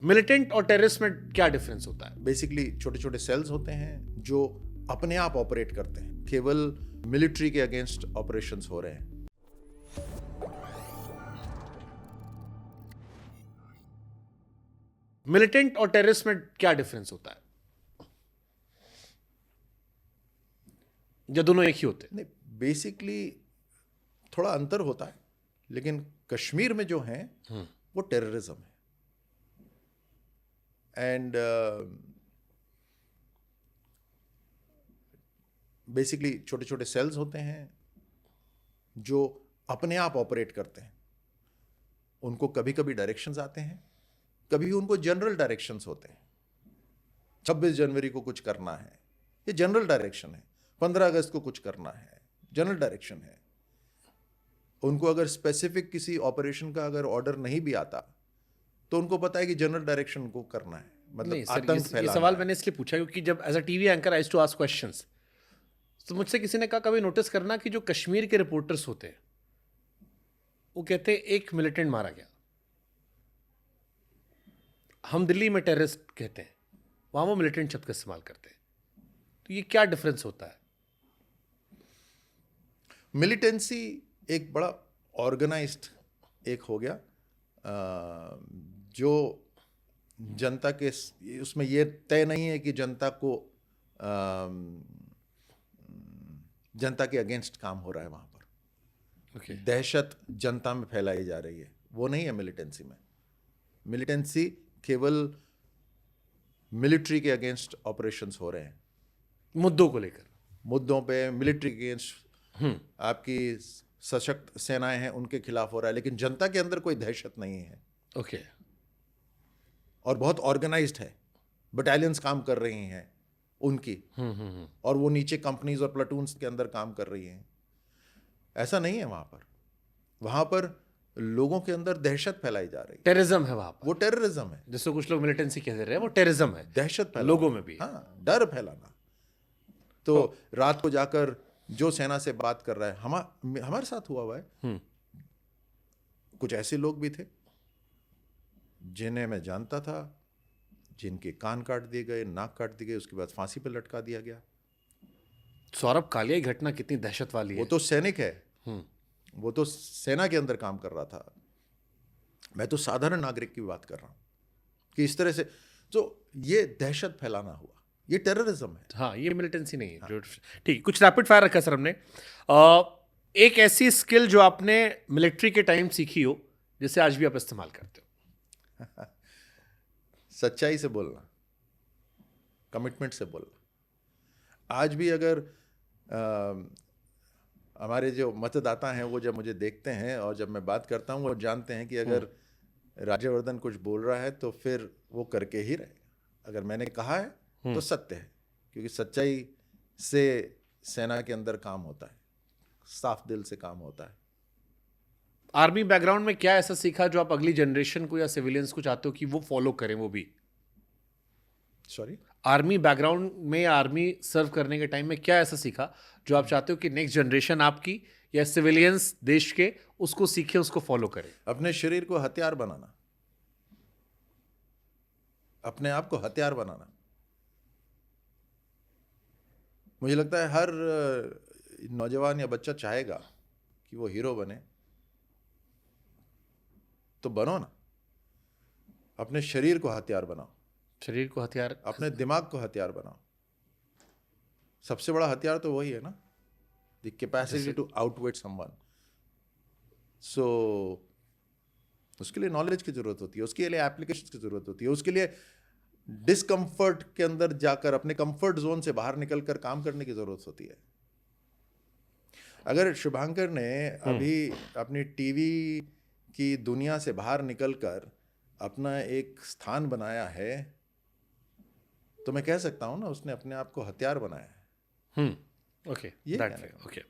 Militant और terrorist में क्या डिफरेंस होता है? बेसिकली छोटे छोटे सेल्स होते हैं जो अपने आप ऑपरेट करते हैं, केवल मिलिट्री के अगेंस्ट ऑपरेशंस हो रहे हैं। मिलिटेंट और टेररिस्ट में क्या डिफरेंस होता है? या दोनों एक ही होते हैं? नहीं, बेसिकली थोड़ा अंतर होता है, लेकिन कश्मीर में जो है वो टेररिज्म है। एंड बेसिकली छोटे छोटे सेल्स होते हैं जो अपने आप ऑपरेट करते हैं। उनको कभी कभी डायरेक्शंस आते हैं, कभी उनको जनरल डायरेक्शंस होते हैं। 26 जनवरी को कुछ करना है, ये जनरल डायरेक्शन है। 15 अगस्त को कुछ करना है, जनरल डायरेक्शन है। उनको अगर स्पेसिफिक किसी ऑपरेशन का अगर ऑर्डर नहीं भी आता तो उनको पता है कि जनरल डायरेक्शन को करना है, नहीं मतलब सर, आतंक ये फैलाना सवाल है। मैंने इसलिए पूछा क्योंकि जब as a TV anchor I to ask questions, तो मुझसे किसी ने कहा कभी नोटिस करना कि जो कश्मीर के रिपोर्टर्स होते हैं वो कहते हैं एक मिलिटेंट मारा गया, हम दिल्ली में टेररिस्ट कहते हैं, वहां वो मिलिटेंट शब्द का इस्तेमाल करते हैं। तो ये क्या डिफरेंस होता है? मिलिटेंसी एक बड़ा ऑर्गेनाइज्ड एक हो गया, जो जनता के उसमें ये तय नहीं है कि जनता को जनता के अगेंस्ट काम हो रहा है। वहाँ पर ओके दहशत जनता में फैलाई जा रही है, वो नहीं है मिलिटेंसी में। मिलिटेंसी केवल मिलिट्री के अगेंस्ट ऑपरेशंस हो रहे हैं, मुद्दों को लेकर। मुद्दों पे मिलिट्री के अगेंस्ट आपकी सशक्त सेनाएं हैं उनके खिलाफ हो रहा है, लेकिन जनता के अंदर कोई दहशत नहीं है। ओके और बहुत ऑर्गेनाइज्ड है, बटालियंस काम कर रही हैं उनकी, और वो नीचे कंपनीज और प्लाटून्स के अंदर काम कर रही हैं। ऐसा नहीं है वहां पर लोगों के अंदर दहशत फैलाई जा रही है। टेररिज्म है वहां पर, वो टेररिज्म है, जिसको कुछ लोग मिलिटेंसी कह रहे हैं, वो टेररिज्म है, दहशत फैलाना, लोगों में भी। हाँ, डर फैलाना। तो रात को जाकर जो सेना से बात कर रहा है, हमारे साथ हुआ है। कुछ ऐसे लोग भी थे जिन्हें मैं जानता था, जिनके कान काट दिए गए, नाक काट दी गई, उसके बाद फांसी पर लटका दिया गया। सौरभ कालिया की घटना कितनी दहशत वाली है। वो तो सैनिक है, वो तो सेना के अंदर काम कर रहा था। मैं तो साधारण नागरिक की बात कर रहा हूं कि इस तरह से जो ये दहशत फैलाना हुआ, ये टेररिज्म है। हाँ, ये मिलिटेंसी नहीं है। जो ठीक, कुछ रैपिड फायर रखा सर हमने। एक ऐसी स्किल जो आपने मिलिट्री के टाइम सीखी हो जिसे आज भी आप इस्तेमाल करते हो? सच्चाई से बोलना, कमिटमेंट से बोलना। आज भी अगर हमारे जो मतदाता हैं वो जब मुझे देखते हैं और जब मैं बात करता हूँ, वो जानते हैं कि अगर राज्यवर्धन कुछ बोल रहा है तो फिर वो करके ही रहेगा। अगर मैंने कहा है तो सत्य है, क्योंकि सच्चाई से सेना के अंदर काम होता है, साफ दिल से काम होता है। आर्मी बैकग्राउंड में क्या ऐसा सीखा जो आप अगली जनरेशन को या सिविलियंस को चाहते हो कि वो फॉलो करें? वो भी सॉरी, आर्मी बैकग्राउंड में या आर्मी सर्व करने के टाइम में क्या ऐसा सीखा जो आप चाहते हो कि नेक्स्ट जनरेशन आपकी या सिविलियंस देश के उसको सीखे, उसको फॉलो करे? अपने शरीर को हथियार बनाना, अपने आप को हथियार बनाना। मुझे लगता है हर नौजवान या बच्चा चाहेगा कि वो हीरो बने, तो बनो ना। अपने शरीर को हथियार बनाओ, शरीर को हथियार, अपने दिमाग को हथियार बनाओ। सबसे बड़ा हथियार तो वही है ना, the capacity to outwit someone. So उसके लिए नॉलेज की जरूरत होती है, उसके लिए एप्लीकेशन की जरूरत होती है, उसके लिए डिस्कम्फर्ट के अंदर जाकर, अपने कंफर्ट जोन से बाहर निकलकर काम करने की जरूरत होती है। अगर शुभांकर ने अभी अपनी टीवी की दुनिया से बाहर निकलकर अपना एक स्थान बनाया है, तो मैं कह सकता हूं ना, उसने अपने आप को हथियार बनाया है। ओके, ये दैट कहना है। ओके।